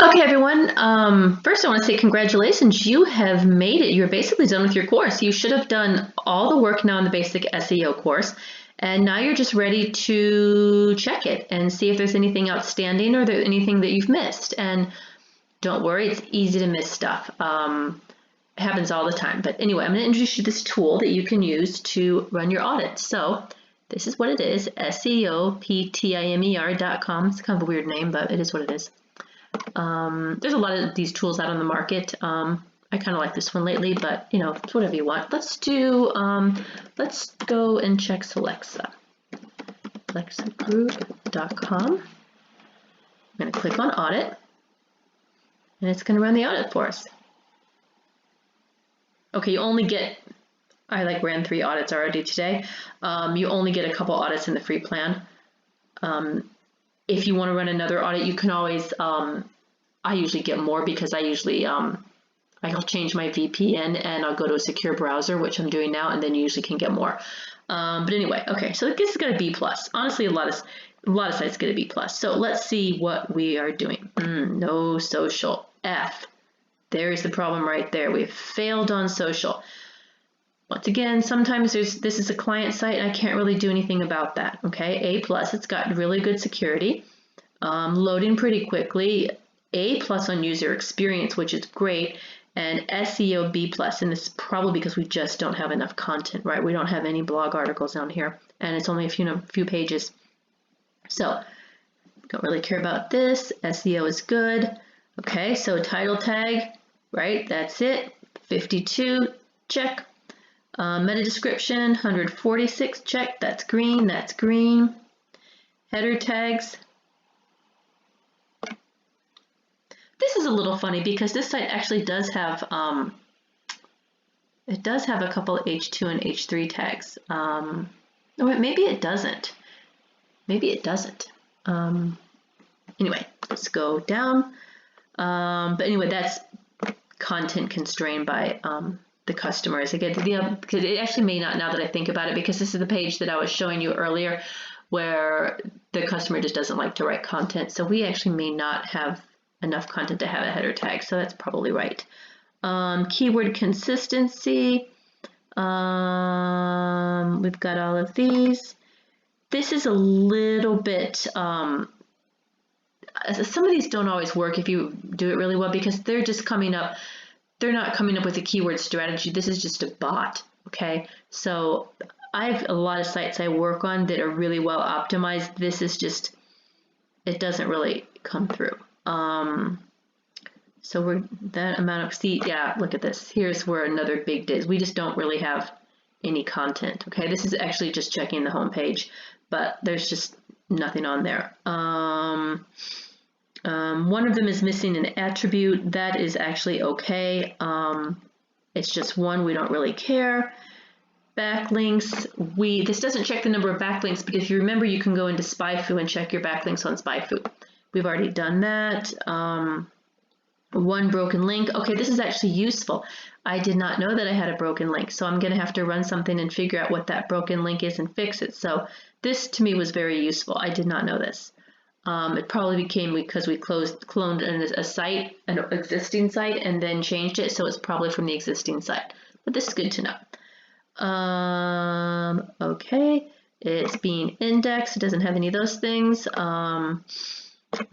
Okay, everyone. First, I want to say congratulations. You have made it. You're basically done with your course. You should have done all the work now in the basic SEO course, and now you're just ready to check it and see if there's anything outstanding or there's anything that you've missed. And don't worry, it's easy to miss stuff. It happens all the time. But anyway, I'm going to introduce you to this tool that you can use to run your audit. So this is what it is, SEOPTIMER.com. It's kind of a weird name, but it is what it is. There's a lot of these tools out on the market. I kind of like this one lately, but it's whatever you want. Let's do, let's go and check Celexa. Alexagroup.com. I'm going to click on audit, and it's going to run the audit for us. Okay, you only get, I ran 3 audits already today. You only get a couple audits in the free plan. If you want to run another audit, you can always, I usually get more because I usually, I'll change my VPN and I'll go to a secure browser, which I'm doing now, and then you usually can get more. But anyway, okay, so this is going to be B+. Honestly, a lot of sites get a B+. So let's see what we are doing. No social. F. There's the problem right there. We've failed on social. Once again, sometimes this is a client site and I can't really do anything about that. Okay, A+, it's got really good security, loading pretty quickly, A+ on user experience, which is great, and SEO B+, and this is probably because we just don't have enough content, right? We don't have any blog articles down here, and it's only a few pages. So, don't really care about this. SEO is good. Okay, so title tag, right? That's it. 52, check. Meta description, 146, check. That's green, that's green. Header tags. This is a little funny because this site actually does have, it does have a couple H2 and H3 tags. Oh, maybe it doesn't. Maybe it doesn't. Anyway, let's go down. But anyway, that's content constrained by the customers. Again, because it actually may not, now that I think about it, because this is the page that I was showing you earlier where the customer just doesn't like to write content. So we actually may not have enough content to have a header tag. So that's probably right. Keyword consistency. We've got all of these. This is a little bit, some of these don't always work if you do it really well because they're just coming up. They're not coming up with a keyword strategy. This is just a bot, okay? So I have a lot of sites I work on that are really well optimized. This is just, it doesn't really come through. So we're, that amount of, see, yeah, look at this. Here's where another big is. We just don't really have any content, okay? This is actually just checking the home page, but there's just nothing on there. One of them is missing an attribute. That is actually okay. It's just one, we don't really care. Backlinks, this doesn't check the number of backlinks, but if you remember, you can go into SpyFu and check your backlinks on SpyFu. We've already done that. One broken link. Okay, this is actually useful. I did not know that I had a broken link, so I'm going to have to run something and figure out what that broken link is and fix it. So this to me was very useful. I did not know this. It probably became because we cloned a site, an existing site, and then changed it, so it's probably from the existing site. But this is good to know. Okay, it's being indexed. It doesn't have any of those things.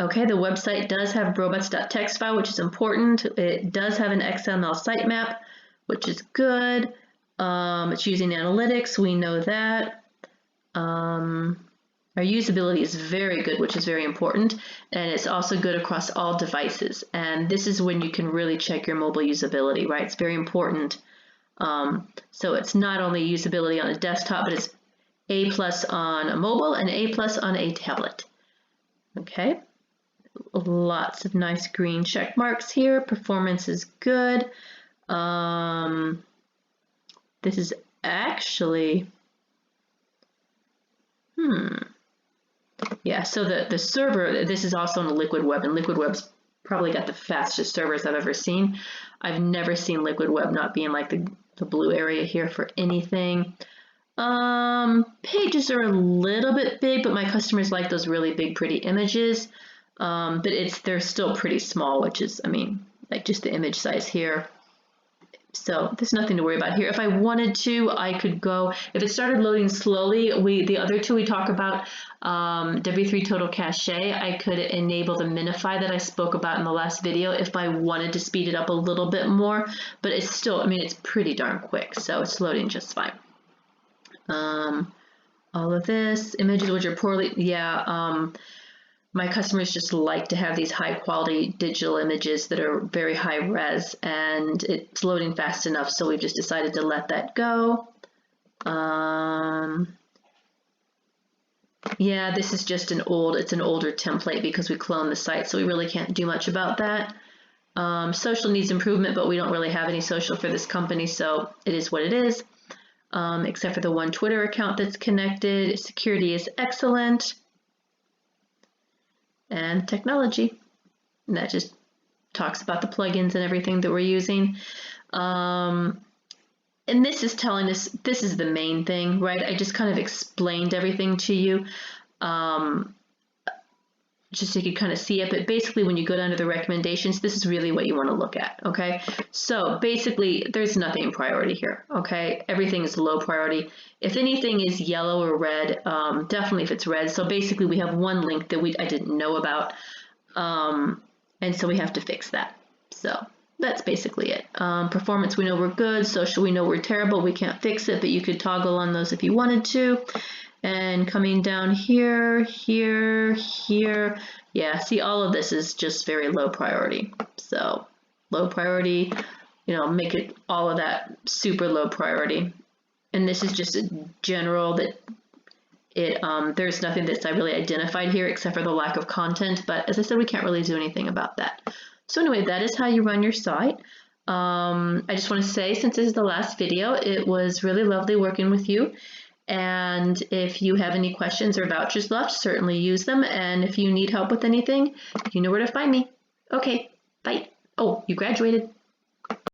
Okay, the website does have robots.txt file, which is important. It does have an XML sitemap, which is good. It's using analytics. We know that. Our usability is very good, which is very important, and it's also good across all devices. And this is when you can really check your mobile usability, right? It's very important. So it's not only usability on a desktop, but it's A+ on a mobile and A+ on a tablet. Okay, lots of nice green check marks here. Performance is good. This is actually, yeah, so the server, this is also on Liquid Web, and Liquid Web's probably got the fastest servers I've ever seen. I've never seen Liquid Web not being like the blue area here for anything. Pages are a little bit big, but my customers like those really big, pretty images. but they're still pretty small, which is, I mean, like just the image size here. So there's nothing to worry about here. If I wanted to, I could go, if it started loading slowly, the other two we talk about, W3 Total Cache, I could enable the minify that I spoke about in the last video if I wanted to speed it up a little bit more, but it's still, I mean, it's pretty darn quick, so it's loading just fine. All of this, images which are poorly, my customers just like to have these high quality digital images that are very high res, and it's loading fast enough, so we've just decided to let that go. Yeah, this is just it's an older template because we cloned the site, so we really can't do much about that. Social needs improvement, but we don't really have any social for this company, so it is what it is. Except for the one Twitter account that's connected. Security is excellent. And technology. And that just talks about the plugins and everything that we're using. And this is telling us, this is the main thing, right? I just kind of explained everything to you. Just so you can kind of see it, but basically when you go down to the recommendations, this is really what you want to look at, okay? So basically, there's nothing in priority here, okay? Everything is low priority. If anything is yellow or red, definitely if it's red. So basically we have one link that I didn't know about, and so we have to fix that. So that's basically it. Performance, we know we're good. Social, we know we're terrible. We can't fix it, but you could toggle on those if you wanted to. And coming down here, here, here, yeah, see, all of this is just very low priority. So low priority, you know, make it all of that super low priority. And this is just a general that there's nothing that's really identified here except for the lack of content. But as I said, we can't really do anything about that. So anyway, that is how you run your site. I just want to say, since this is the last video, it was really lovely working with you. And if you have any questions or vouchers left, certainly use them. And if you need help with anything, you know where to find me. Okay, bye. Oh, you graduated.